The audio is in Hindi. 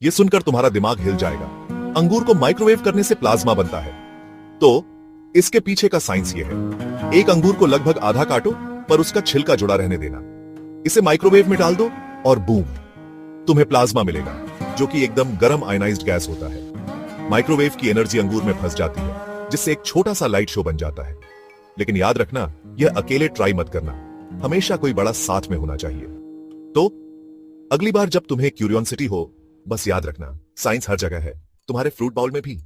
ये सुनकर तुम्हारा दिमाग हिल जाएगा। अंगूर को माइक्रोवेव करने से प्लाज्मा बनता है। तो इसके पीछे का साइंस ये है, एक अंगूर को लगभग आधा काटो पर उसका छिलका जुड़ा रहने देना। इसे माइक्रोवेव में डाल दो और बूम, तुम्हें प्लाज्मा मिलेगा, जो कि एकदम गर्म आयनाइज्ड गैस होता है। माइक्रोवेव की एनर्जी अंगूर में फंस जाती है, जिससे एक छोटा सा लाइट शो बन जाता है। लेकिन याद रखना, यह अकेले ट्राई मत करना, हमेशा कोई बड़ा साथ में होना चाहिए। तो अगली बार जब तुम्हें क्यूरियोसिटी हो, बस याद रखना, साइंस हर जगह है, तुम्हारे फ्रूट बाउल में भी।